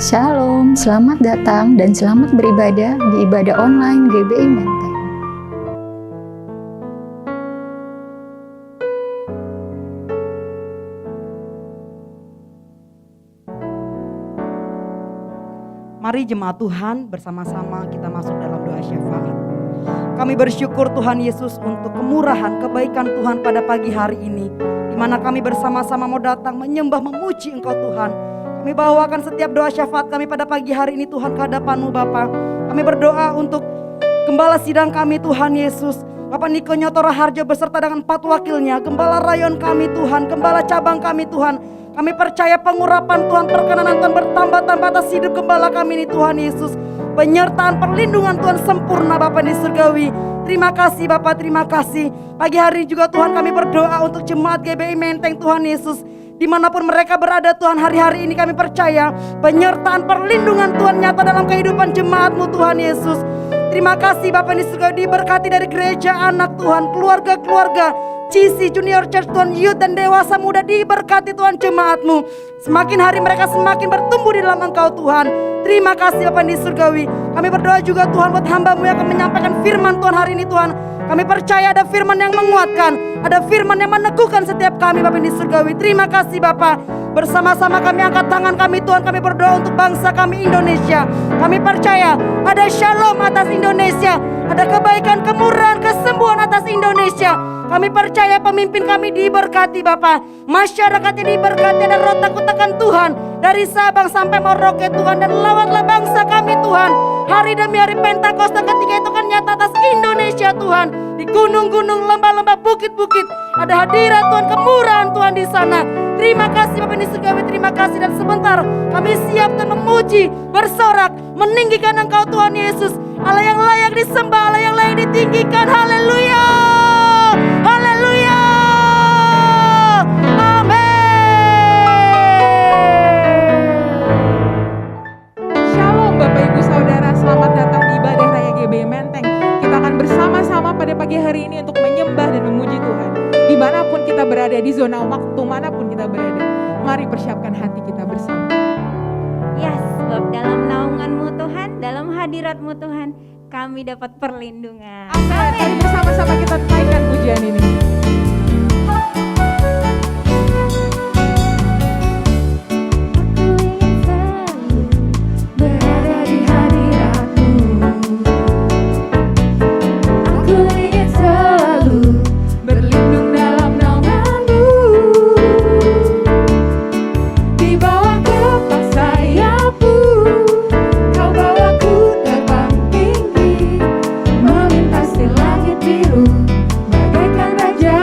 Shalom, selamat datang dan selamat beribadah di ibadah online GBI Menteng. Mari jemaat Tuhan bersama-sama kita masuk dalam doa syafaat. Kami bersyukur Tuhan Yesus untuk kemurahan kebaikan Tuhan pada pagi hari ini, di mana kami bersama-sama mau datang menyembah memuji Engkau Tuhan. Kami bawakan setiap doa syafaat kami pada pagi hari ini Tuhan ke hadapan-Mu Bapa. Kami berdoa untuk Gembala sidang kami Tuhan Yesus, Bapak Niko Nyotora Harjo beserta dengan 4 wakilnya, Gembala rayon kami Tuhan, Gembala cabang kami Tuhan. Kami percaya pengurapan Tuhan, perkenanan Tuhan bertambah-tambah atas hidup Gembala kami ini Tuhan Yesus. Penyertaan perlindungan Tuhan sempurna Bapa di surgawi. Terima kasih Bapak, terima kasih. Pagi hari juga Tuhan kami berdoa untuk jemaat GBI Menteng Tuhan Yesus. Dimanapun mereka berada Tuhan, hari-hari ini kami percaya penyertaan perlindungan Tuhan nyata dalam kehidupan jemaat-Mu Tuhan Yesus. Terima kasih Bapak di surga, diberkati dari gereja, anak Tuhan, keluarga-keluarga CC Junior Church Tuhan, youth dan dewasa muda, diberkati Tuhan jemaat-Mu. Semakin hari mereka semakin bertumbuh di dalam Engkau Tuhan. Terima kasih Bapak di surgawi. Kami berdoa juga Tuhan buat hamba-Mu yang akan menyampaikan firman Tuhan hari ini Tuhan. Kami percaya ada firman yang menguatkan, ada firman yang meneguhkan setiap kami Bapak di surgawi. Terima kasih Bapak. Bersama-sama kami angkat tangan kami Tuhan, kami berdoa untuk bangsa kami Indonesia. Kami percaya ada shalom atas Indonesia, ada kebaikan, kemurahan, kesembuhan atas Indonesia. Kami percaya pemimpin kami diberkati Bapak, masyarakatnya diberkati, ada roh takut akan Tuhan dari Sabang sampai Merauke Tuhan, dan lawatlah bangsa kami Tuhan. Hari demi hari Pentakosta ketika itu kan nyata atas Indonesia Tuhan. Di gunung-gunung, lembah-lembah, bukit-bukit ada hadirat Tuhan, kemurahan Tuhan di sana. Terima kasih Bapak di surgawi, terima kasih. Dan sebentar kami siap dan memuji, bersorak, meninggikan Engkau Tuhan Yesus, Allah yang layak disembah, Allah yang layak ditinggikan. Haleluya, haleluya, amin. Shalom Bapak Ibu Saudara, selamat datang di ibadah Raya GBI Menteng. Kita akan bersama-sama pada pagi hari ini untuk menyembah dan memuji Tuhan. Dimanapun kita berada, di zona waktu manapun kita berada, mari persiapkan hati kita bersama. Ya, sebab dalam naungan-Mu Tuhan, dalam hadirat-Mu Tuhan, kami dapat perlindungan. Amin. Mari bersama-sama kita naikkan pujian ini. Langit biru bagaikan raja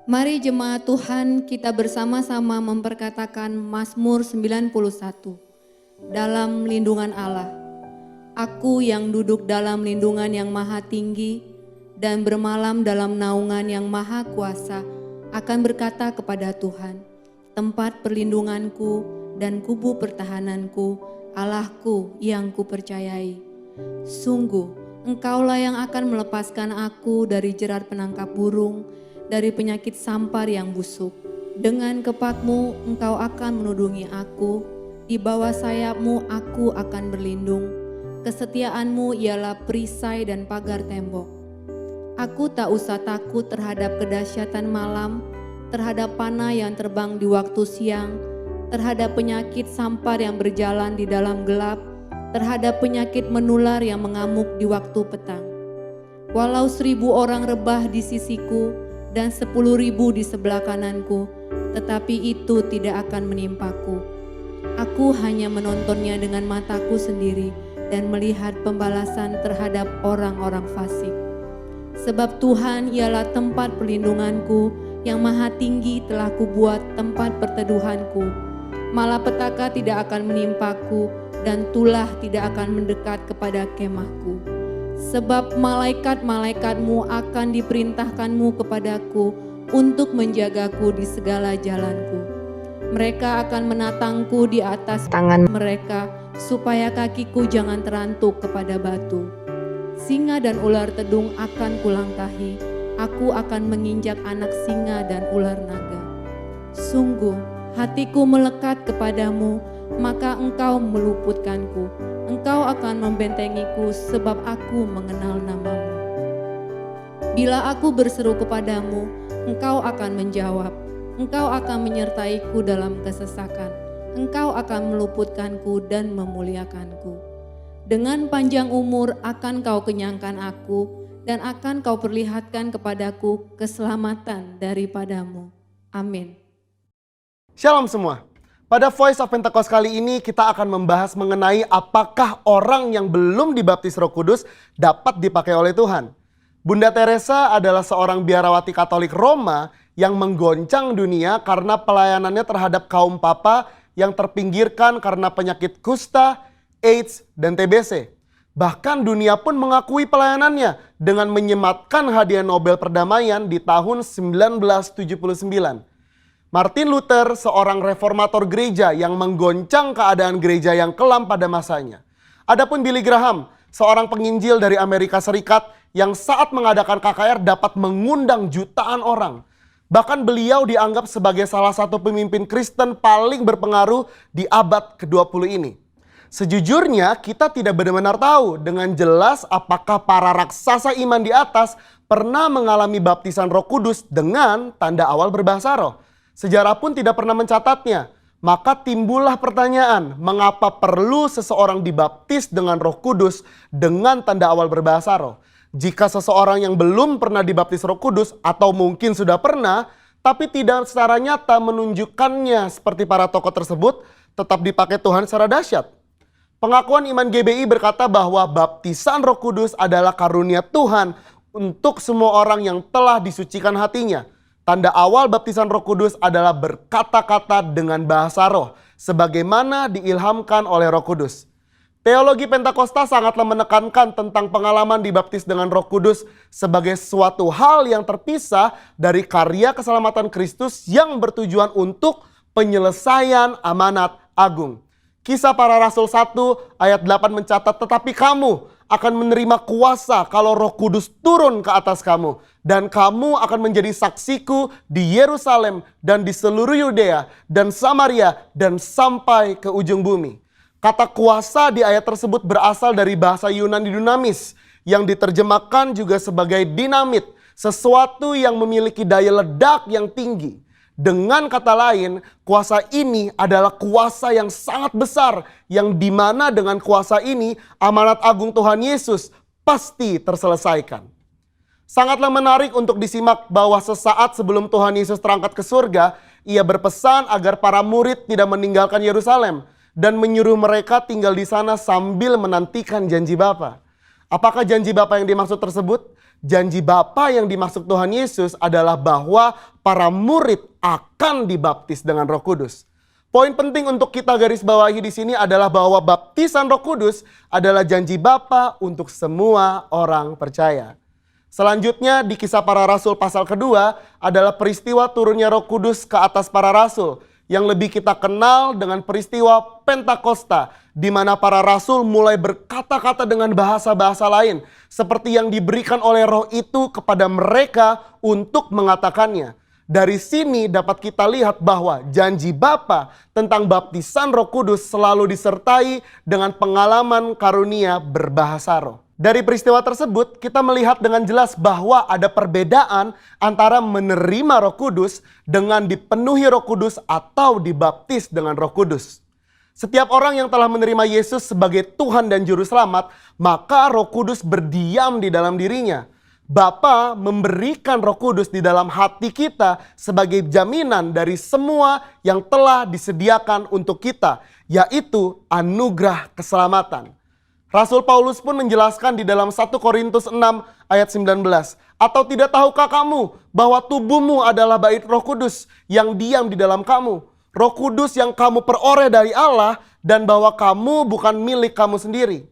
Mari jemaat Tuhan kita bersama-sama memperkatakan Mazmur 91. Dalam lindungan Allah, aku yang duduk dalam lindungan yang maha tinggi dan bermalam dalam naungan yang maha kuasa akan berkata kepada Tuhan, tempat perlindunganku dan kubu pertahananku, Allahku yang kupercayai. Sungguh, Engkaulah yang akan melepaskan aku dari jerat penangkap burung, dari penyakit sampar yang busuk. Dengan kepakmu Engkau akan menudungi aku, di bawah sayapmu aku akan berlindung. Kesetiaanmu ialah perisai dan pagar tembok. Aku tak usah takut terhadap kedahsyatan malam, terhadap panah yang terbang di waktu siang, terhadap penyakit sampar yang berjalan di dalam gelap, terhadap penyakit menular yang mengamuk di waktu petang. Walau 1.000 orang rebah di sisiku, dan 10.000 di sebelah kananku, tetapi itu tidak akan menimpaku. Aku hanya menontonnya dengan mataku sendiri dan melihat pembalasan terhadap orang-orang fasik. Sebab Tuhan ialah tempat perlindunganku, yang maha tinggi telah kubuat tempat perteduhanku. Malapetaka tidak akan menimpaku, dan tulah tidak akan mendekat kepada kemahku. Sebab malaikat-malaikatmu akan diperintahkanmu kepadaku untuk menjagaku di segala jalanku. Mereka akan menatangku di atas tangan mereka, supaya kakiku jangan terantuk kepada batu. Singa dan ular tedung akan kulangkahi, aku akan menginjak anak singa dan ular naga. Sungguh, hatiku melekat kepadamu, maka Engkau meluputkanku. Engkau akan membentengiku sebab aku mengenal namamu. Bila aku berseru kepadamu, Engkau akan menjawab. Engkau akan menyertaiku dalam kesesakan. Engkau akan meluputkanku dan memuliakanku. Dengan panjang umur akan Kau kenyangkan aku, dan akan Kau perlihatkan kepadaku keselamatan daripadamu. Amin. Shalom semua. Pada Voice of Pentecost kali ini kita akan membahas mengenai apakah orang yang belum dibaptis Roh Kudus dapat dipakai oleh Tuhan. Bunda Teresa adalah seorang biarawati Katolik Roma yang menggoncang dunia karena pelayanannya terhadap kaum papa yang terpinggirkan karena penyakit kusta, AIDS, dan TBC. Bahkan dunia pun mengakui pelayanannya dengan menyematkan hadiah Nobel Perdamaian di tahun 1979. Martin Luther, seorang reformator gereja yang menggoncang keadaan gereja yang kelam pada masanya. Adapun Billy Graham, seorang penginjil dari Amerika Serikat yang saat mengadakan KKR dapat mengundang jutaan orang. Bahkan beliau dianggap sebagai salah satu pemimpin Kristen paling berpengaruh di abad ke-20 ini. Sejujurnya kita tidak benar-benar tahu dengan jelas apakah para raksasa iman di atas pernah mengalami baptisan Roh Kudus dengan tanda awal berbahasa roh. Sejarah pun tidak pernah mencatatnya. Maka timbullah pertanyaan, mengapa perlu seseorang dibaptis dengan Roh Kudus dengan tanda awal berbahasa roh? Jika seseorang yang belum pernah dibaptis Roh Kudus atau mungkin sudah pernah, tapi tidak secara nyata menunjukkannya seperti para tokoh tersebut, tetap dipakai Tuhan secara dahsyat. Pengakuan Iman GBI berkata bahwa baptisan Roh Kudus adalah karunia Tuhan untuk semua orang yang telah disucikan hatinya. Tanda awal baptisan Roh Kudus adalah berkata-kata dengan bahasa roh, sebagaimana diilhamkan oleh Roh Kudus. Teologi Pentakosta sangatlah menekankan tentang pengalaman dibaptis dengan Roh Kudus sebagai suatu hal yang terpisah dari karya keselamatan Kristus yang bertujuan untuk penyelesaian amanat agung. Kisah Para Rasul 1 ayat 8 mencatat, tetapi kamu akan menerima kuasa kalau Roh Kudus turun ke atas kamu. Dan kamu akan menjadi saksiku di Yerusalem dan di seluruh Yudea dan Samaria dan sampai ke ujung bumi. Kata kuasa di ayat tersebut berasal dari bahasa Yunani dunamis yang diterjemahkan juga sebagai dinamit, sesuatu yang memiliki daya ledak yang tinggi. Dengan kata lain, kuasa ini adalah kuasa yang sangat besar yang dimana dengan kuasa ini amanat agung Tuhan Yesus pasti terselesaikan. Sangatlah menarik untuk disimak bahwa sesaat sebelum Tuhan Yesus terangkat ke surga, ia berpesan agar para murid tidak meninggalkan Yerusalem dan menyuruh mereka tinggal di sana sambil menantikan janji Bapa. Apakah janji Bapa yang dimaksud tersebut? Janji Bapa yang dimaksud Tuhan Yesus adalah bahwa para murid akan dibaptis dengan Roh Kudus. Poin penting untuk kita garis bawahi di sini adalah bahwa baptisan Roh Kudus adalah janji Bapa untuk semua orang percaya. Selanjutnya di Kisah Para Rasul pasal kedua adalah peristiwa turunnya Roh Kudus ke atas para rasul yang lebih kita kenal dengan peristiwa Pentakosta, di mana para rasul mulai berkata-kata dengan bahasa-bahasa lain seperti yang diberikan oleh Roh itu kepada mereka untuk mengatakannya. Dari sini dapat kita lihat bahwa janji Bapa tentang baptisan Roh Kudus selalu disertai dengan pengalaman karunia berbahasa roh. Dari peristiwa tersebut kita melihat dengan jelas bahwa ada perbedaan antara menerima Roh Kudus dengan dipenuhi Roh Kudus atau dibaptis dengan Roh Kudus. Setiap orang yang telah menerima Yesus sebagai Tuhan dan Juru Selamat, maka Roh Kudus berdiam di dalam dirinya. Bapa memberikan Roh Kudus di dalam hati kita sebagai jaminan dari semua yang telah disediakan untuk kita, yaitu anugerah keselamatan. Rasul Paulus pun menjelaskan di dalam 1 Korintus 6 ayat 19. Atau tidak tahukah kamu bahwa tubuhmu adalah bait Roh Kudus yang diam di dalam kamu? Roh Kudus yang kamu peroleh dari Allah dan bahwa kamu bukan milik kamu sendiri.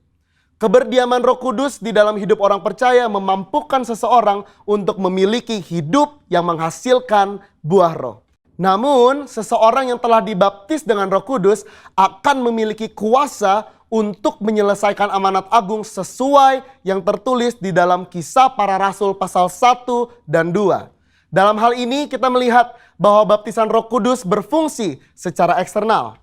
Keberdiaman Roh Kudus di dalam hidup orang percaya memampukan seseorang untuk memiliki hidup yang menghasilkan buah roh. Namun, seseorang yang telah dibaptis dengan Roh Kudus akan memiliki kuasa untuk menyelesaikan amanat agung sesuai yang tertulis di dalam Kisah Para Rasul pasal 1 dan 2. Dalam hal ini kita melihat bahwa baptisan Roh Kudus berfungsi secara eksternal.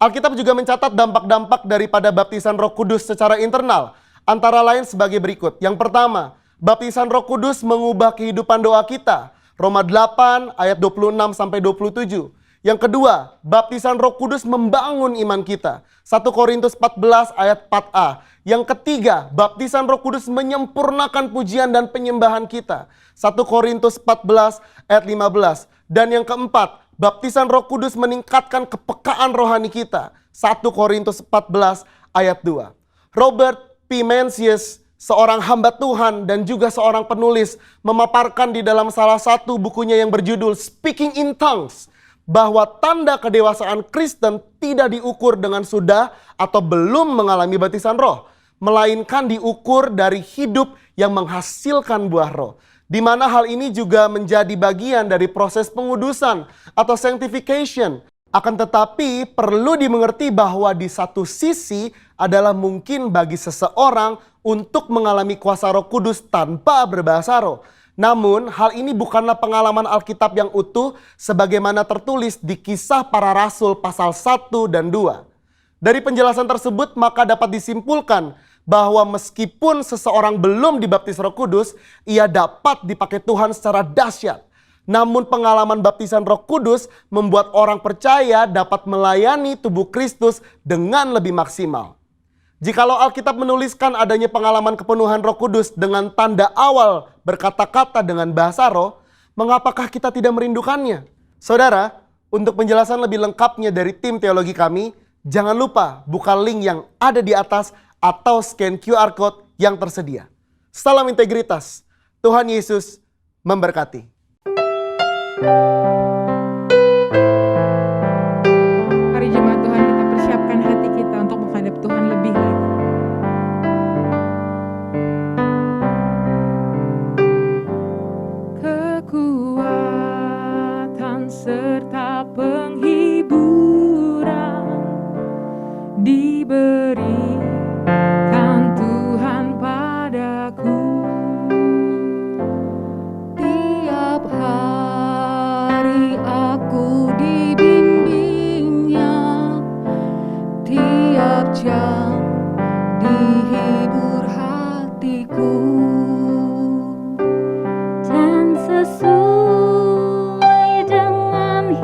Alkitab juga mencatat dampak-dampak daripada baptisan Roh Kudus secara internal, antara lain sebagai berikut. Yang pertama, baptisan Roh Kudus mengubah kehidupan doa kita. Roma 8 ayat 26-27. Yang kedua, baptisan Roh Kudus membangun iman kita. 1 Korintus 14 ayat 4a. Yang ketiga, baptisan Roh Kudus menyempurnakan pujian dan penyembahan kita. 1 Korintus 14 ayat 15. Dan yang keempat, baptisan Roh Kudus meningkatkan kepekaan rohani kita. 1 Korintus 14 ayat 2. Robert P. Mencius, seorang hamba Tuhan dan juga seorang penulis, memaparkan di dalam salah satu bukunya yang berjudul Speaking in Tongues, bahwa tanda kedewasaan Kristen tidak diukur dengan sudah atau belum mengalami baptisan roh, melainkan diukur dari hidup yang menghasilkan buah roh. Di mana hal ini juga menjadi bagian dari proses pengudusan atau sanctification. Akan tetapi perlu dimengerti bahwa di satu sisi adalah mungkin bagi seseorang untuk mengalami kuasa Roh Kudus tanpa berbahasa roh. Namun hal ini bukanlah pengalaman Alkitab yang utuh sebagaimana tertulis di Kisah Para Rasul pasal 1 dan 2. Dari penjelasan tersebut maka dapat disimpulkan bahwa meskipun seseorang belum dibaptis Roh Kudus, ia dapat dipakai Tuhan secara dahsyat. Namun pengalaman baptisan Roh Kudus membuat orang percaya dapat melayani tubuh Kristus dengan lebih maksimal. Jikalau Alkitab menuliskan adanya pengalaman kepenuhan Roh Kudus dengan tanda awal berkata-kata dengan bahasa roh, mengapakah kita tidak merindukannya? Saudara, untuk penjelasan lebih lengkapnya dari tim teologi kami, jangan lupa buka link yang ada di atas atau scan QR Code yang tersedia. Salam integritas. Tuhan Yesus memberkati. Mari jemaat Tuhan, kita persiapkan hati kita untuk menghadap Tuhan lebih lagi. Kekuatan serta penghiburan diberikan Tuhan padaku. Tiap hari aku dibimbingnya, tiap jam dihibur hatiku. Dan sesuai dengan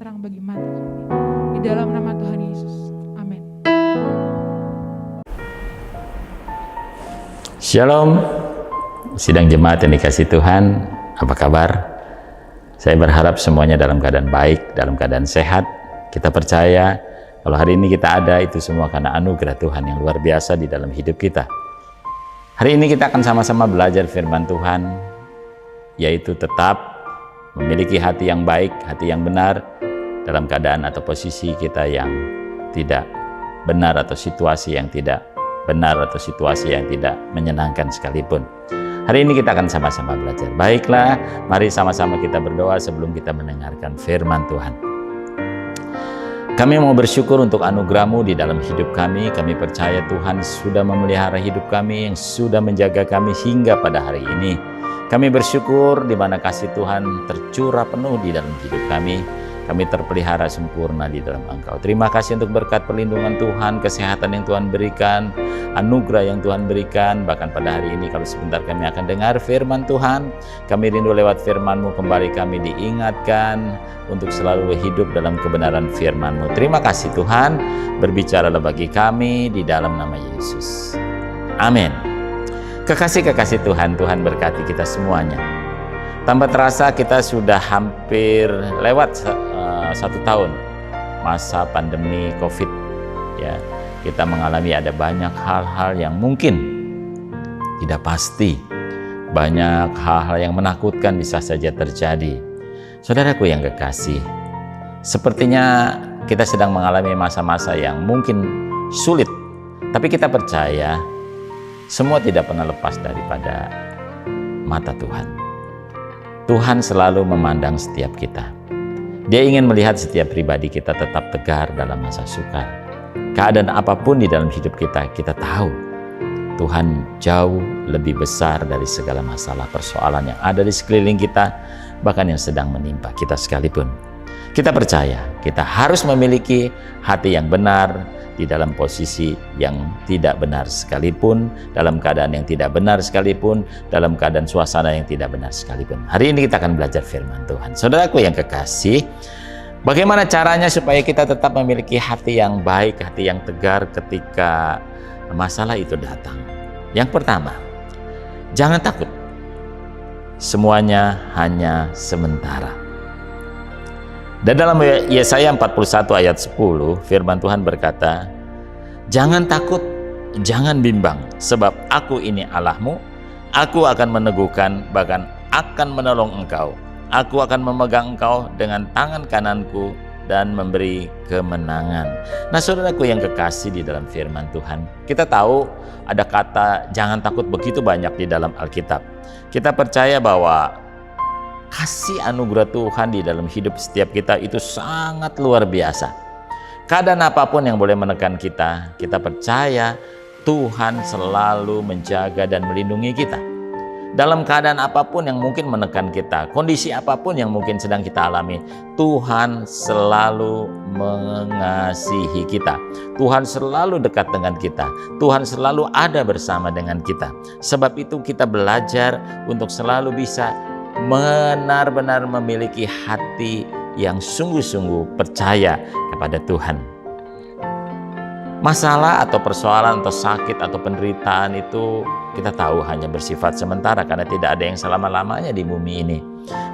terang bagi mata kami. Di dalam nama Tuhan Yesus. Amin. Shalom, sidang jemaat yang dikasihi Tuhan, apa kabar? Saya berharap semuanya dalam keadaan baik, dalam keadaan sehat. Kita percaya kalau hari ini kita ada, itu semua karena anugerah Tuhan yang luar biasa di dalam hidup kita. Hari ini kita akan sama-sama belajar firman Tuhan, yaitu tetap memiliki hati yang baik, hati yang benar, dalam keadaan atau posisi kita yang tidak benar atau situasi yang tidak benar atau situasi yang tidak menyenangkan sekalipun. Hari ini kita akan sama-sama belajar. Baiklah, mari sama-sama kita berdoa sebelum kita mendengarkan firman Tuhan. Kami mau bersyukur untuk anugerah-Mu di dalam hidup kami. Kami percaya Tuhan sudah memelihara hidup kami, yang sudah menjaga kami hingga pada hari ini. Kami bersyukur di mana kasih Tuhan tercurah penuh di dalam hidup kami. Kami terpelihara sempurna di dalam Engkau. Terima kasih untuk berkat perlindungan Tuhan, kesehatan yang Tuhan berikan, anugerah yang Tuhan berikan. Bahkan pada hari ini kalau sebentar kami akan dengar firman Tuhan, kami rindu lewat firman-Mu kembali kami diingatkan untuk selalu hidup dalam kebenaran firman-Mu. Terima kasih Tuhan, berbicaralah bagi kami di dalam nama Yesus. Amin. Kekasih-kekasih Tuhan, Tuhan berkati kita semuanya. Tanpa terasa kita sudah hampir lewat 1 tahun masa pandemi COVID. Ya, kita mengalami ada banyak hal-hal yang mungkin tidak pasti, banyak hal-hal yang menakutkan bisa saja terjadi. Saudaraku yang kekasih, sepertinya kita sedang mengalami masa-masa yang mungkin sulit, tapi kita percaya semua tidak pernah lepas daripada mata Tuhan. Tuhan selalu memandang setiap kita. Dia ingin melihat setiap pribadi kita tetap tegar dalam masa sukar. Keadaan apapun di dalam hidup kita, kita tahu Tuhan jauh lebih besar dari segala masalah persoalan yang ada di sekeliling kita, bahkan yang sedang menimpa kita sekalipun. Kita percaya kita harus memiliki hati yang benar di dalam posisi yang tidak benar sekalipun, dalam keadaan yang tidak benar sekalipun, dalam keadaan suasana yang tidak benar sekalipun. Hari ini kita akan belajar firman Tuhan. Saudaraku yang kekasih, bagaimana caranya supaya kita tetap memiliki hati yang baik, hati yang tegar ketika masalah itu datang? Yang pertama, jangan takut. Semuanya hanya sementara. Dan dalam Yesaya 41 ayat 10, firman Tuhan berkata, "Jangan takut, jangan bimbang, sebab aku ini Allahmu, aku akan meneguhkan, bahkan akan menolong engkau. Aku akan memegang engkau dengan tangan kananku dan memberi kemenangan." Nah, saudaraku yang kekasih di dalam firman Tuhan, kita tahu ada kata jangan takut begitu banyak di dalam Alkitab. Kita percaya bahwa kasih anugerah Tuhan di dalam hidup setiap kita itu sangat luar biasa. Keadaan apapun yang boleh menekan kita, kita percaya Tuhan selalu menjaga dan melindungi kita. Dalam keadaan apapun yang mungkin menekan kita, kondisi apapun yang mungkin sedang kita alami, Tuhan selalu mengasihi kita. Tuhan selalu dekat dengan kita. Tuhan selalu ada bersama dengan kita. Sebab itu kita belajar untuk selalu bisa benar-benar memiliki hati yang sungguh-sungguh percaya kepada Tuhan. Masalah atau persoalan atau sakit atau penderitaan itu kita tahu hanya bersifat sementara karena tidak ada yang selama-lamanya di bumi ini.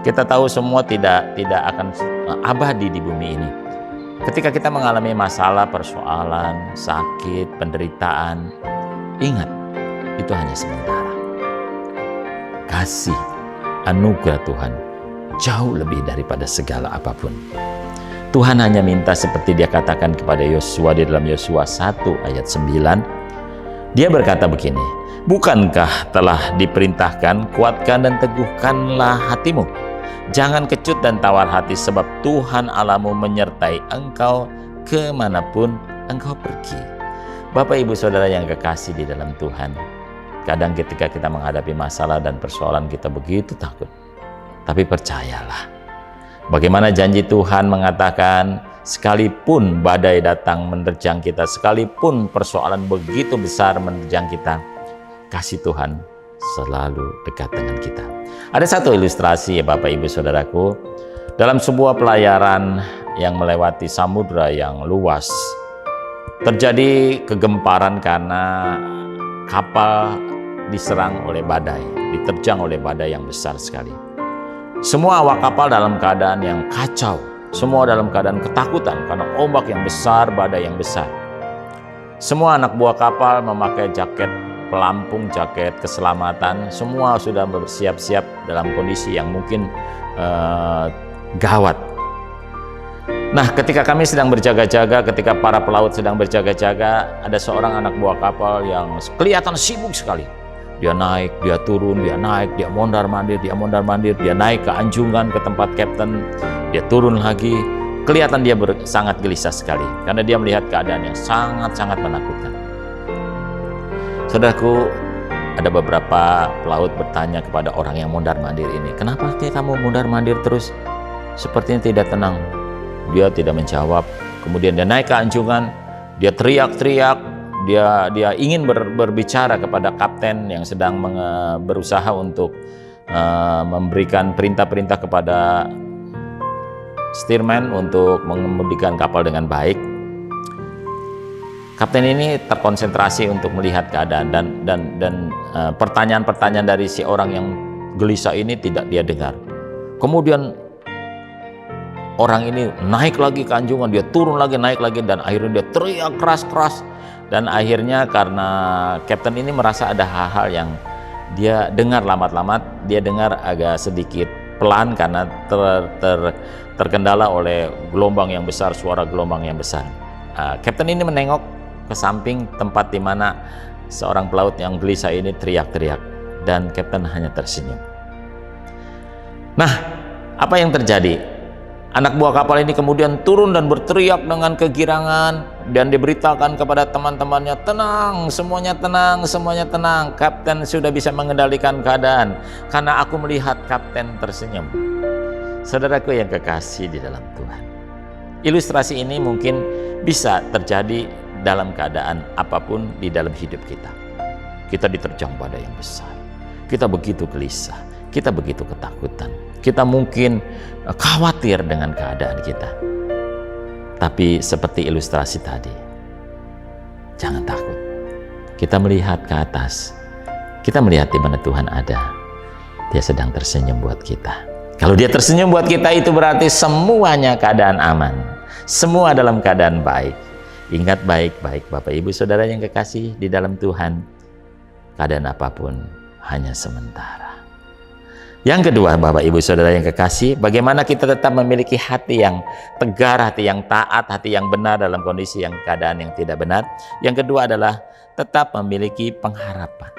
Kita tahu semua tidak akan abadi di bumi ini. Ketika kita mengalami masalah, persoalan, sakit, penderitaan, ingat itu hanya sementara. Kasih anugerah Tuhan jauh lebih daripada segala apapun. Tuhan hanya minta seperti Dia katakan kepada Yosua di dalam Yosua 1 ayat 9. Dia berkata begini, "Bukankah telah diperintahkan, kuatkan dan teguhkanlah hatimu. Jangan kecut dan tawar hati, sebab Tuhan Allahmu menyertai engkau kemanapun engkau pergi." Bapak, Ibu, Saudara yang kekasih di dalam Tuhan, kadang ketika kita menghadapi masalah dan persoalan kita begitu takut. Tapi percayalah, bagaimana janji Tuhan mengatakan, sekalipun badai datang menerjang kita, sekalipun persoalan begitu besar menerjang kita, kasih Tuhan selalu dekat dengan kita. Ada satu ilustrasi ya Bapak Ibu Saudaraku, dalam sebuah pelayaran yang melewati samudra yang luas. Terjadi kegemparan karena kapal diserang oleh badai, diterjang oleh badai yang besar sekali. Semua awak kapal dalam keadaan yang kacau, semua dalam keadaan ketakutan karena ombak yang besar, badai yang besar. Semua anak buah kapal memakai jaket pelampung, jaket keselamatan, semua sudah bersiap-siap dalam kondisi yang mungkin gawat. Nah, ketika kami sedang berjaga-jaga, ketika para pelaut sedang berjaga-jaga, ada seorang anak buah kapal yang kelihatan sibuk sekali. Dia naik, dia turun, dia naik, dia mondar-mandir, dia naik ke anjungan, ke tempat kapten, dia turun lagi. Kelihatan dia sangat gelisah sekali, karena dia melihat keadaan yang sangat-sangat menakutkan. Saudaraku, ada beberapa pelaut bertanya kepada orang yang mondar-mandir ini, "Kenapa kamu mondar-mandir terus? Sepertinya tidak tenang." Dia tidak menjawab. Kemudian dia naik ke anjungan, dia teriak-teriak, dia ingin berbicara kepada kapten yang sedang berusaha untuk memberikan perintah-perintah kepada steerman untuk mengemudikan kapal dengan baik. Kapten ini terkonsentrasi untuk melihat keadaan dan pertanyaan-pertanyaan dari si orang yang gelisah ini tidak dia dengar. Kemudian orang ini naik lagi ke anjungan, dia turun lagi, naik lagi, dan akhirnya dia teriak keras-keras. Dan akhirnya karena kapten ini merasa ada hal-hal yang dia dengar lambat-lambat, dia dengar agak sedikit pelan karena terkendala oleh gelombang yang besar, suara gelombang yang besar. Kapten ini menengok ke samping tempat di mana seorang pelaut yang gelisah ini teriak-teriak, dan kapten hanya tersenyum. Nah, apa yang terjadi? Anak buah kapal ini kemudian turun dan berteriak dengan kegirangan, dan diberitakan kepada teman-temannya, "Tenang, semuanya tenang, semuanya tenang. Kapten sudah bisa mengendalikan keadaan karena aku melihat kapten tersenyum." Saudaraku yang kekasih di dalam Tuhan, ilustrasi ini mungkin bisa terjadi dalam keadaan apapun di dalam hidup kita. Kita diterjang badai yang besar, kita begitu gelisah, kita begitu ketakutan, kita mungkin khawatir dengan keadaan kita. Tapi seperti ilustrasi tadi, jangan takut. Kita melihat ke atas, kita melihat di mana Tuhan ada. Dia sedang tersenyum buat kita. Kalau dia tersenyum buat kita, itu berarti semuanya keadaan aman, semua dalam keadaan baik. Ingat baik-baik Bapak Ibu Saudara yang kekasih di dalam Tuhan, keadaan apapun hanya sementara. Yang kedua, Bapak Ibu Saudara yang kekasih, bagaimana kita tetap memiliki hati yang tegar, hati yang taat, hati yang benar dalam kondisi yang keadaan yang tidak benar. Yang kedua adalah tetap memiliki pengharapan.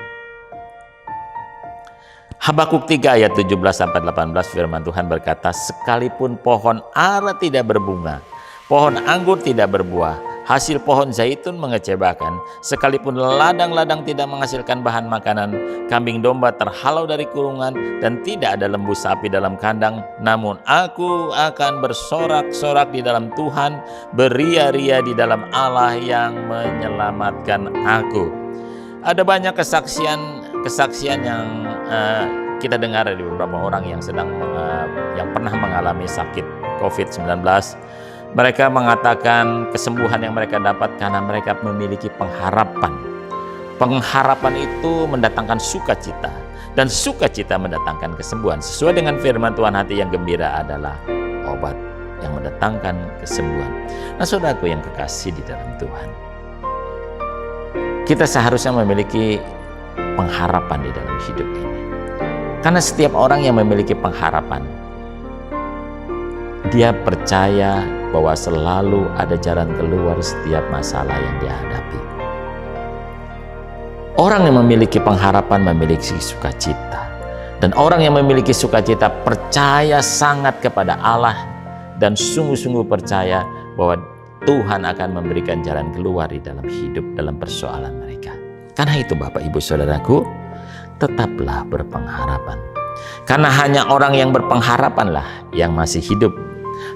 Habakuk 3 ayat 17-18 firman Tuhan berkata, "Sekalipun pohon ara tidak berbunga, pohon anggur tidak berbuah, hasil pohon zaitun mengecewakan, sekalipun ladang-ladang tidak menghasilkan bahan makanan, kambing domba terhalau dari kurungan, dan tidak ada lembu sapi dalam kandang, namun aku akan bersorak-sorak di dalam Tuhan, beria-ria di dalam Allah yang menyelamatkan aku." Ada banyak kesaksian yang kita dengar dari beberapa orang yang yang pernah mengalami sakit COVID-19. Mereka mengatakan kesembuhan yang mereka dapat karena mereka memiliki pengharapan. Pengharapan itu mendatangkan sukacita, dan sukacita mendatangkan kesembuhan. Sesuai dengan firman Tuhan, hati yang gembira adalah obat yang mendatangkan kesembuhan. Nah, saudaraku yang kekasih di dalam Tuhan, kita seharusnya memiliki pengharapan di dalam hidup ini. Karena setiap orang yang memiliki pengharapan, dia percaya bahwa selalu ada jalan keluar setiap masalah yang dia hadapi. Orang yang memiliki pengharapan memiliki sukacita. Dan orang yang memiliki sukacita percaya sangat kepada Allah dan sungguh-sungguh percaya bahwa Tuhan akan memberikan jalan keluar di dalam hidup, dalam persoalan mereka. Karena itu Bapak Ibu Saudaraku, tetaplah berpengharapan. Karena hanya orang yang berpengharapanlah yang masih hidup.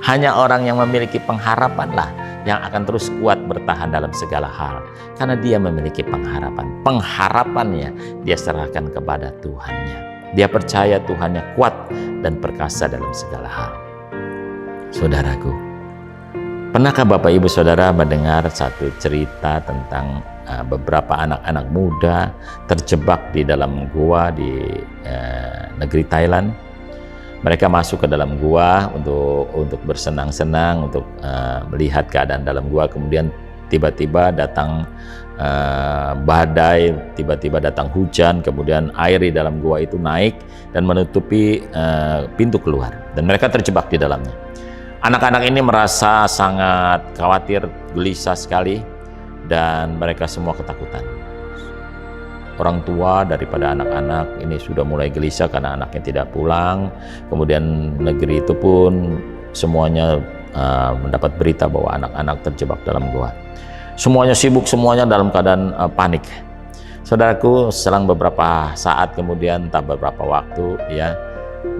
Hanya orang yang memiliki pengharapanlah yang akan terus kuat bertahan dalam segala hal. Karena dia memiliki pengharapan. Pengharapannya dia serahkan kepada Tuhannya. Dia percaya Tuhannya kuat dan perkasa dalam segala hal. Saudaraku, Pernahkah Bapak Ibu Saudara mendengar satu cerita tentang beberapa anak-anak muda terjebak di dalam gua di negeri Thailand? Mereka masuk ke dalam gua untuk bersenang-senang, untuk melihat keadaan dalam gua. Kemudian tiba-tiba datang badai, tiba-tiba datang hujan, kemudian air di dalam gua itu naik dan menutupi pintu keluar, dan mereka terjebak di dalamnya. Anak-anak ini merasa sangat khawatir, gelisah sekali, dan mereka semua ketakutan. Orang tua daripada anak-anak ini sudah mulai gelisah karena anaknya tidak pulang. Kemudian negeri itu pun semuanya mendapat berita bahwa anak-anak terjebak dalam gua. Semuanya sibuk, semuanya dalam keadaan panik. Saudaraku, selang beberapa saat kemudian, entah beberapa waktu, ya,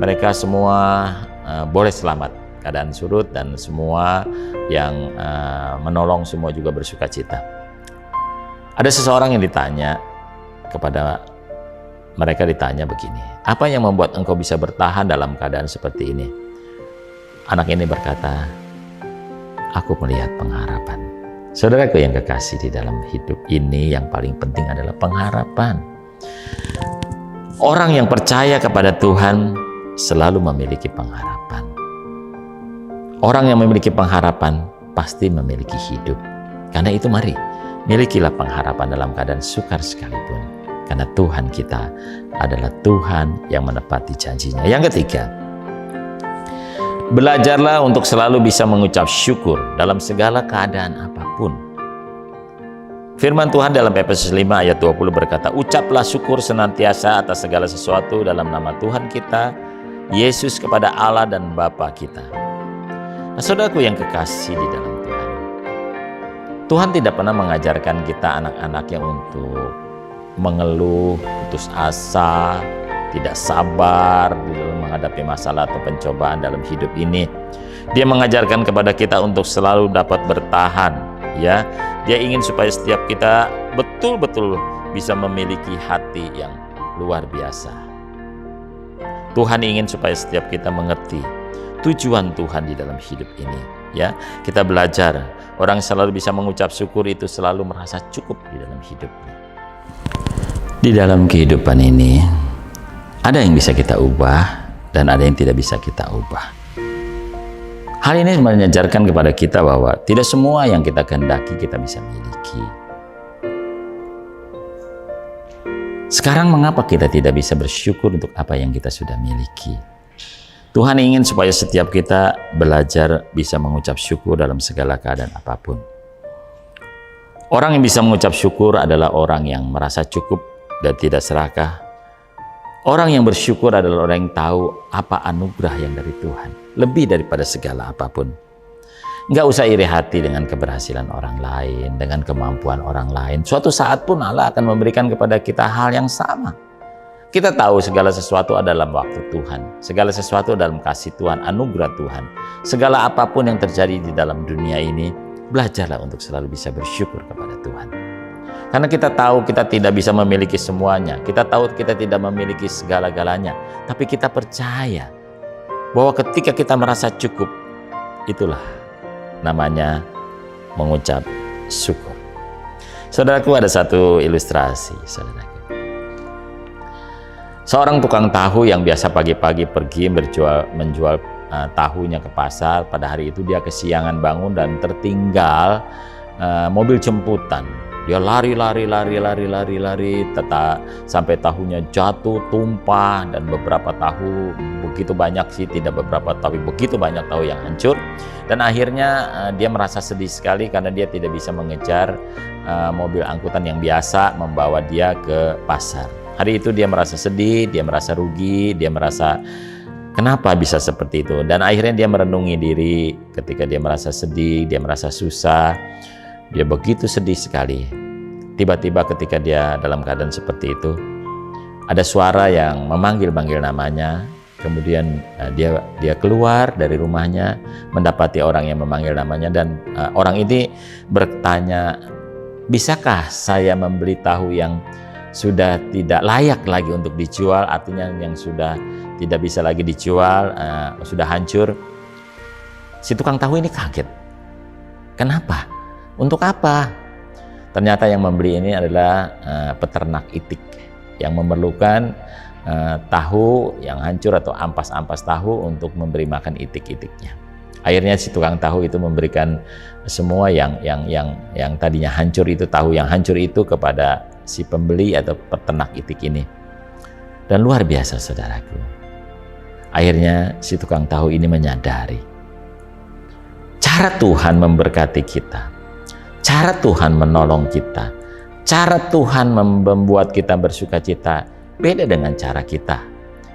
mereka semua boleh selamat. Keadaan surut dan semua yang menolong semua juga bersuka cita. Ada seseorang yang ditanya kepada mereka, ditanya begini, apa yang membuat engkau bisa bertahan dalam keadaan seperti ini? Anak ini berkata, aku melihat pengharapan. Saudaraku yang kekasih, di dalam hidup ini yang paling penting adalah pengharapan. Orang yang percaya kepada Tuhan selalu memiliki pengharapan. Orang yang memiliki pengharapan pasti memiliki hidup. Karena itu mari, milikilah pengharapan dalam keadaan sukar sekalipun. Karena Tuhan kita adalah Tuhan yang menepati janjinya. Yang ketiga, belajarlah untuk selalu bisa mengucap syukur dalam segala keadaan apapun. Firman Tuhan dalam Efesus 5 ayat 20 berkata, ucaplah syukur senantiasa atas segala sesuatu dalam nama Tuhan kita, Yesus, kepada Allah dan Bapa kita. Nah, saudaraku yang kekasih di dalam Tuhan, Tuhan tidak pernah mengajarkan kita anak-anaknya untuk mengeluh, putus asa, tidak sabar di dalam menghadapi masalah atau pencobaan dalam hidup ini. Dia mengajarkan kepada kita untuk selalu dapat bertahan, ya. Dia ingin supaya setiap kita betul-betul bisa memiliki hati yang luar biasa. Tuhan ingin supaya setiap kita mengerti tujuan Tuhan di dalam hidup ini, ya. Kita belajar, orang selalu bisa mengucap syukur itu selalu merasa cukup di dalam hidupnya. Di dalam kehidupan ini ada yang bisa kita ubah dan ada yang tidak bisa kita ubah. Hal ini mengajarkan kepada kita bahwa tidak semua yang kita kehendaki kita bisa miliki. Sekarang mengapa kita tidak bisa bersyukur untuk apa yang kita sudah miliki? Tuhan ingin supaya setiap kita belajar bisa mengucap syukur dalam segala keadaan apapun. Orang yang bisa mengucap syukur adalah orang yang merasa cukup dan tidak serakah. Orang yang bersyukur adalah orang yang tahu apa anugerah yang dari Tuhan, lebih daripada segala apapun. Nggak usah iri hati dengan keberhasilan orang lain, dengan kemampuan orang lain. Suatu saat pun Allah akan memberikan kepada kita hal yang sama. Kita tahu segala sesuatu adalah waktu Tuhan, segala sesuatu dalam kasih Tuhan, anugerah Tuhan. Segala apapun yang terjadi di dalam dunia ini, belajarlah untuk selalu bisa bersyukur kepada Tuhan. Karena kita tahu kita tidak bisa memiliki semuanya, kita tahu kita tidak memiliki segala-galanya, tapi kita percaya bahwa ketika kita merasa cukup, itulah namanya mengucap syukur. Saudaraku, ada satu ilustrasi, saudaraku. Seorang tukang tahu yang biasa pagi-pagi pergi menjual tahunya ke pasar. Pada hari itu dia kesiangan bangun dan tertinggal mobil jemputan. Dia lari sampai tahunya jatuh, tumpah, dan beberapa tahu, begitu banyak sih, tidak beberapa, tapi begitu banyak tahu yang hancur. Dan akhirnya dia merasa sedih sekali karena dia tidak bisa mengejar mobil angkutan yang biasa membawa dia ke pasar. Hari itu dia merasa sedih, dia merasa rugi, dia merasa kenapa bisa seperti itu. Dan akhirnya dia merenungi diri ketika dia merasa sedih, dia merasa susah, dia begitu sedih sekali. Tiba-tiba ketika dia dalam keadaan seperti itu, ada suara yang memanggil-manggil namanya. Kemudian dia keluar dari rumahnya, mendapati orang yang memanggil namanya, dan orang ini bertanya, bisakah saya membeli tahu yang sudah tidak layak lagi untuk dijual, artinya yang sudah tidak bisa lagi dijual, sudah hancur. Si tukang tahu ini kaget. Kenapa? Untuk apa? Ternyata yang membeli ini adalah peternak itik yang memerlukan tahu yang hancur atau ampas-ampas tahu untuk memberi makan itik-itiknya. Akhirnya si tukang tahu itu memberikan semua yang tadinya hancur itu, tahu yang hancur itu kepada si pembeli atau peternak itik ini. Dan luar biasa saudaraku. Akhirnya si tukang tahu ini menyadari cara Tuhan memberkati kita, cara Tuhan menolong kita, cara Tuhan membuat kita bersuka cita beda dengan cara kita,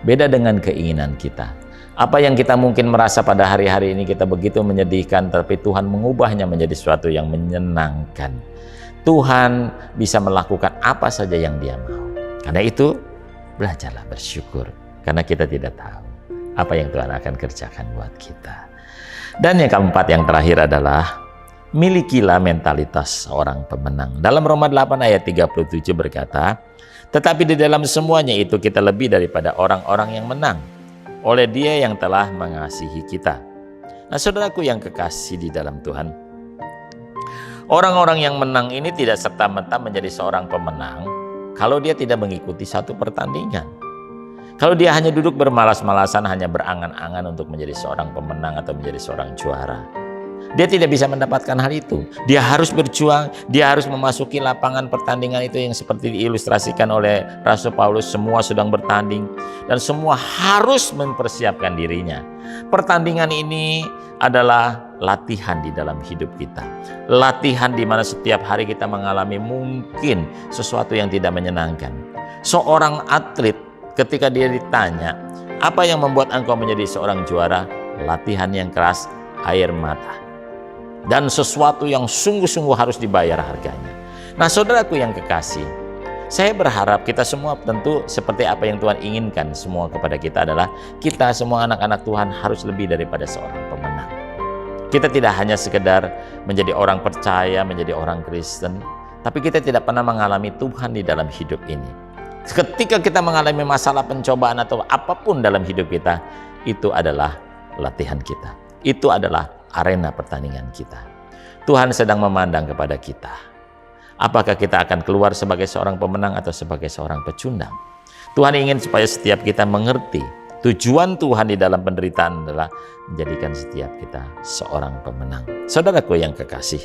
beda dengan keinginan kita. Apa yang kita mungkin merasa pada hari-hari ini kita begitu menyedihkan, tapi Tuhan mengubahnya menjadi sesuatu yang menyenangkan. Tuhan bisa melakukan apa saja yang Dia mau. Karena itu, belajarlah bersyukur, karena kita tidak tahu apa yang Tuhan akan kerjakan buat kita. Dan yang keempat, yang terakhir adalah milikilah mentalitas seorang pemenang. Dalam Roma 8 ayat 37 berkata, tetapi di dalam semuanya itu kita lebih daripada orang-orang yang menang oleh Dia yang telah mengasihi kita. Nah, saudaraku yang kekasih di dalam Tuhan, orang-orang yang menang ini tidak serta-merta menjadi seorang pemenang kalau dia tidak mengikuti satu pertandingan. Kalau dia hanya duduk bermalas-malasan, hanya berangan-angan untuk menjadi seorang pemenang atau menjadi seorang juara, dia tidak bisa mendapatkan hal itu. Dia harus berjuang, dia harus memasuki lapangan pertandingan itu yang seperti diilustrasikan oleh Rasul Paulus. Semua sedang bertanding dan semua harus mempersiapkan dirinya. Pertandingan ini adalah latihan di dalam hidup kita. Latihan di mana setiap hari kita mengalami mungkin sesuatu yang tidak menyenangkan. Seorang atlet ketika dia ditanya, apa yang membuat engkau menjadi seorang juara? Latihan yang keras, air mata, dan sesuatu yang sungguh-sungguh harus dibayar harganya. Nah, saudaraku yang kekasih, saya berharap kita semua tentu seperti apa yang Tuhan inginkan semua kepada kita adalah kita semua anak-anak Tuhan harus lebih daripada seorang pemenang. Kita tidak hanya sekedar menjadi orang percaya, menjadi orang Kristen, tapi kita tidak pernah mengalami Tuhan di dalam hidup ini. Ketika kita mengalami masalah, pencobaan atau apapun dalam hidup kita, itu adalah latihan kita. Itu adalah arena pertandingan kita. Tuhan sedang memandang kepada kita. Apakah kita akan keluar sebagai seorang pemenang atau sebagai seorang pecundang? Tuhan ingin supaya setiap kita mengerti tujuan Tuhan di dalam penderitaan adalah menjadikan setiap kita seorang pemenang. Saudaraku yang kekasih,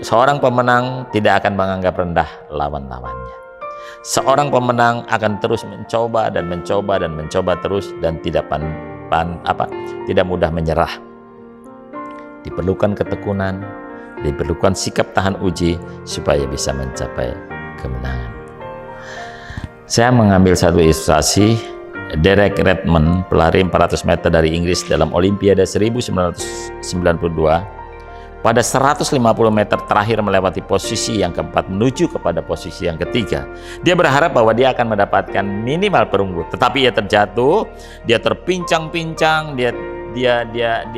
seorang pemenang tidak akan menganggap rendah lawan-lawannya. Seorang pemenang akan terus mencoba dan mencoba dan mencoba terus dan tidak mudah menyerah. Diperlukan ketekunan, diperlukan sikap tahan uji supaya bisa mencapai kemenangan. Saya mengambil satu ilustrasi Derek Redmond, pelari 400 meter dari Inggris dalam Olimpiade 1992. Pada 150 meter terakhir melewati posisi yang keempat menuju kepada posisi yang ketiga, dia berharap bahwa dia akan mendapatkan minimal perunggu, tetapi ia terjatuh, dia terpincang-pincang, dia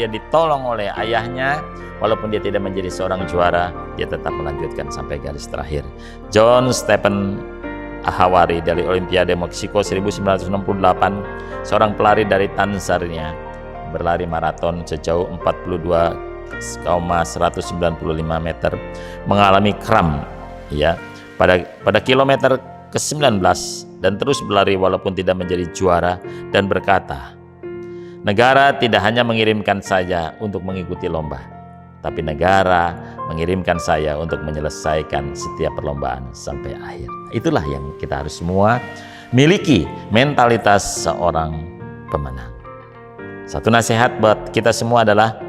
ditolong oleh ayahnya. Walaupun dia tidak menjadi seorang juara, dia tetap melanjutkan sampai garis terakhir. John Stephen Ahawari dari Olimpiade Meksiko 1968, seorang pelari dari Tanzania, berlari maraton sejauh 42,195 meter, mengalami kram ya pada kilometer ke-19 dan terus berlari walaupun tidak menjadi juara, dan berkata, negara tidak hanya mengirimkan saya untuk mengikuti lomba, tapi negara mengirimkan saya untuk menyelesaikan setiap perlombaan sampai akhir. Itulah yang kita harus semua miliki, mentalitas seorang pemenang. Satu nasihat buat kita semua adalah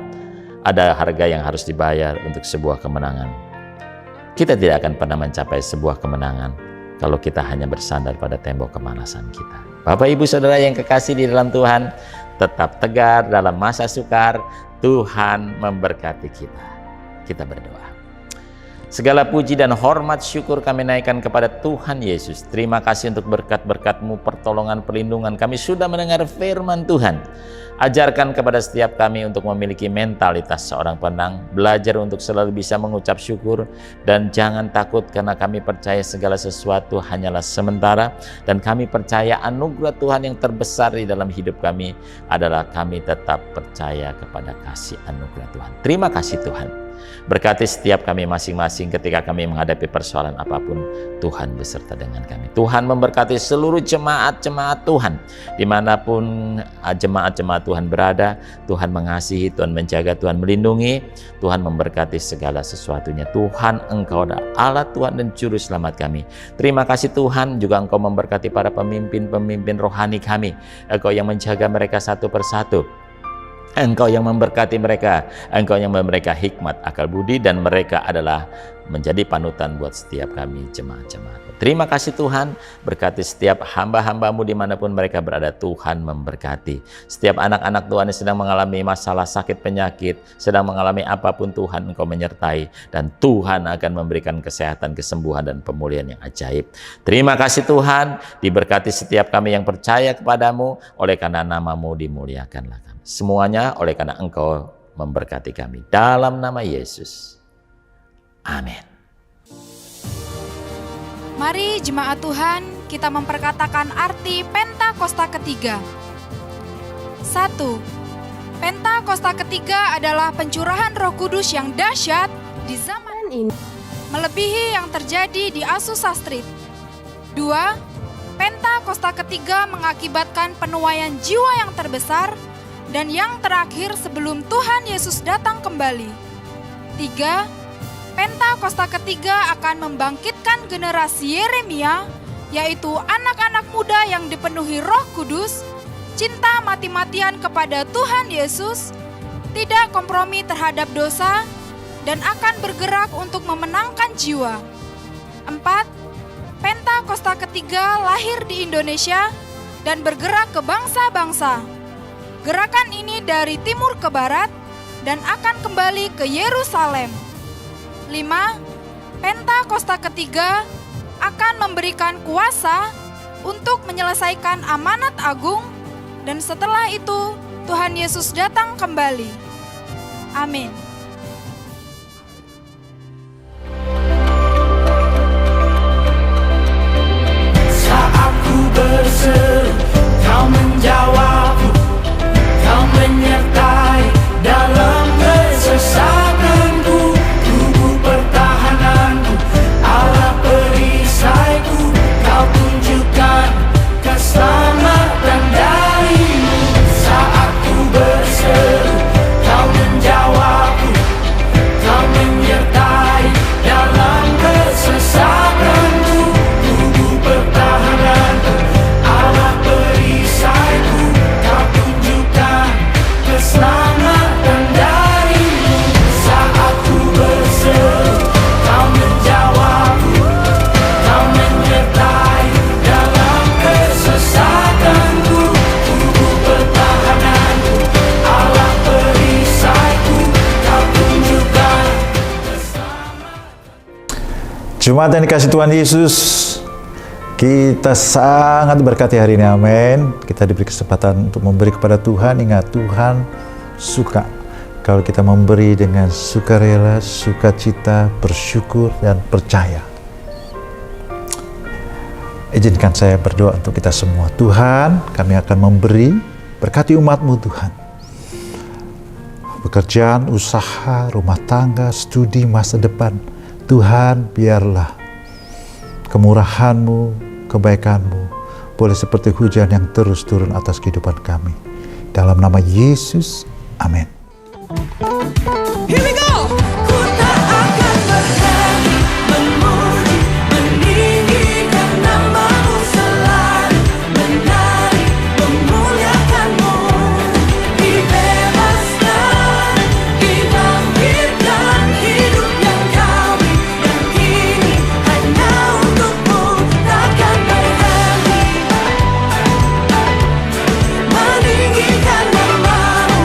ada harga yang harus dibayar untuk sebuah kemenangan. Kita tidak akan pernah mencapai sebuah kemenangan kalau kita hanya bersandar pada tembok kemalasan kita. Bapak, Ibu, Saudara yang kekasih di dalam Tuhan, tetap tegar dalam masa sukar. Tuhan memberkati kita. Kita berdoa. Segala puji dan hormat syukur kami naikkan kepada Tuhan Yesus. Terima kasih untuk berkat-berkat-Mu, pertolongan, perlindungan. Kami sudah mendengar firman Tuhan. Ajarkan kepada setiap kami untuk memiliki mentalitas seorang pemenang, belajar untuk selalu bisa mengucap syukur, dan jangan takut karena kami percaya segala sesuatu hanyalah sementara, dan kami percaya anugerah Tuhan yang terbesar di dalam hidup kami adalah kami tetap percaya kepada kasih anugerah Tuhan. Terima kasih Tuhan. Berkati setiap kami masing-masing ketika kami menghadapi persoalan apapun. Tuhan beserta dengan kami. Tuhan memberkati seluruh jemaat-jemaat Tuhan. Dimanapun jemaat-jemaat Tuhan berada, Tuhan mengasihi, Tuhan menjaga, Tuhan melindungi. Tuhan memberkati segala sesuatunya. Tuhan, Engkau adalah Allah Tuhan dan Juru Selamat kami. Terima kasih Tuhan, juga Engkau memberkati para pemimpin-pemimpin rohani kami. Engkau yang menjaga mereka satu persatu. Engkau yang memberkati mereka, Engkau yang memberi mereka hikmat, akal budi, dan mereka adalah menjadi panutan buat setiap kami jemaat-jemaat. Terima kasih Tuhan, berkati setiap hamba-hambamu dimanapun mereka berada. Tuhan memberkati setiap anak-anak Tuhan yang sedang mengalami masalah sakit penyakit, sedang mengalami apapun, Tuhan Engkau menyertai, dan Tuhan akan memberikan kesehatan, kesembuhan, dan pemulihan yang ajaib. Terima kasih Tuhan, diberkati setiap kami yang percaya kepadamu, oleh karena namamu dimuliakanlah kami. Semuanya oleh karena Engkau memberkati kami. Dalam nama Yesus. Amin. Mari jemaat Tuhan, kita memperkatakan arti Pentakosta ketiga. 1. Pentakosta ketiga adalah pencurahan Roh Kudus yang dahsyat di zaman ini, melebihi yang terjadi di Azusa Street. 2. Pentakosta ketiga mengakibatkan penuaian jiwa yang terbesar dan yang terakhir sebelum Tuhan Yesus datang kembali. 3. Pentakosta ketiga akan membangkitkan generasi Yeremia, yaitu anak-anak muda yang dipenuhi Roh Kudus, cinta mati-matian kepada Tuhan Yesus, tidak kompromi terhadap dosa, dan akan bergerak untuk memenangkan jiwa. 4. Pentakosta ketiga lahir di Indonesia dan bergerak ke bangsa-bangsa. Gerakan ini dari timur ke barat dan akan kembali ke Yerusalem. 5. Pentakosta ketiga akan memberikan kuasa untuk menyelesaikan amanat agung, dan setelah itu Tuhan Yesus datang kembali. Amin. Saat ku berseru, Kau menjawabku, Kau menyertai dalam kesesakanku, tubuh pertahananku, Allah perisaiku, Kau tunjukkan keselamatan darimu. Saat ku berseru, Kau menjawabku, Kau menyertai dalam kesesakanku, tubuh pertahananku, Allah perisaiku, Kau tunjukkan keselamatan darimu. Saat ku berseru, Kau menjawabku, Kau menyertai dalam kesesakanku, tubuh pertahananku, Allah perisaiku, Kau tunjukkan keselamatan. Jemaat yang dikasih Tuhan Yesus, kita sangat berkati hari ini, amin. Kita diberi kesempatan untuk memberi kepada Tuhan. Ingat, Tuhan suka kalau kita memberi dengan sukarela, sukacita, bersyukur, dan percaya. Izinkan saya berdoa untuk kita semua. Tuhan, kami akan memberi, berkati umat-Mu Tuhan. Pekerjaan, usaha, rumah tangga, studi, masa depan. Tuhan, biarlah kemurahan-Mu, kebaikan-Mu boleh seperti hujan yang terus turun atas kehidupan kami. Dalam nama Yesus, amin. Here we go! Ku tak akan berhenti memuji, meninggikan nama-Mu selalu, menari, memuliakan-Mu. Dibebaskan, dibangkitkan, hidup yang Kau beri, dan kini hanya untuk-Mu. Takkan berhenti meninggikan nama-Mu.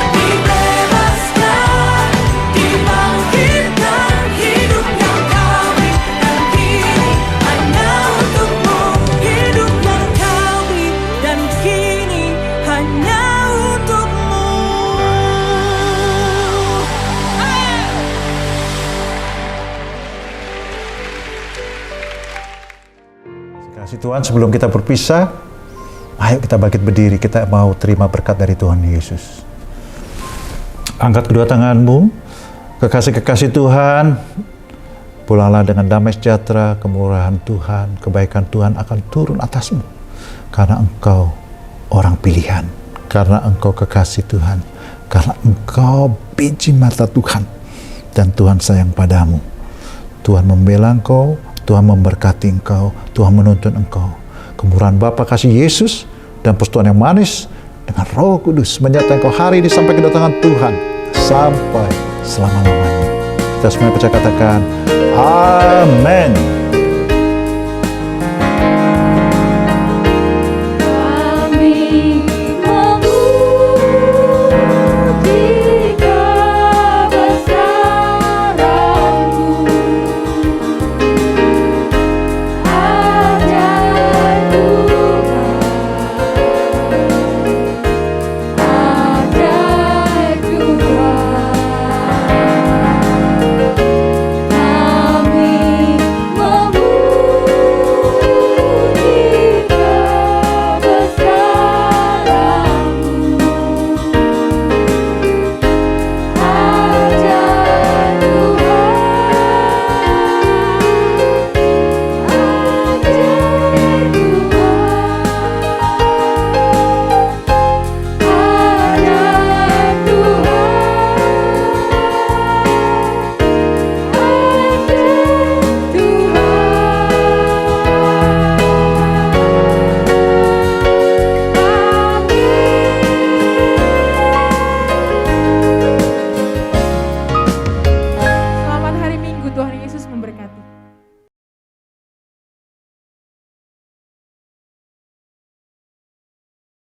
Dibebaskan, dibangkitkan, hidup yang Kau beri, dan kini hanya untuk-Mu. Hidup yang Kau beri, dan kini hanya untuk-Mu. Kasih Tuhan, sebelum kita berpisah, ayo kita bangkit berdiri. Kita mau terima berkat dari Tuhan Yesus. Angkat kedua tanganmu. Kekasih-kekasih Tuhan, pulanglah dengan damai sejahtera, kemurahan Tuhan, kebaikan Tuhan akan turun atasmu. Karena engkau orang pilihan, karena engkau kekasih Tuhan, karena engkau biji mata Tuhan, dan Tuhan sayang padamu. Tuhan membela engkau, Tuhan memberkati engkau, Tuhan menuntun engkau. Kemurahan Bapa, kasih Yesus, dan persekutuan yang manis dengan Roh Kudus menyertai engkau hari ini sampai kedatangan Tuhan, sampai selama-lamanya. Kita semuanya percaya katakan, Amin.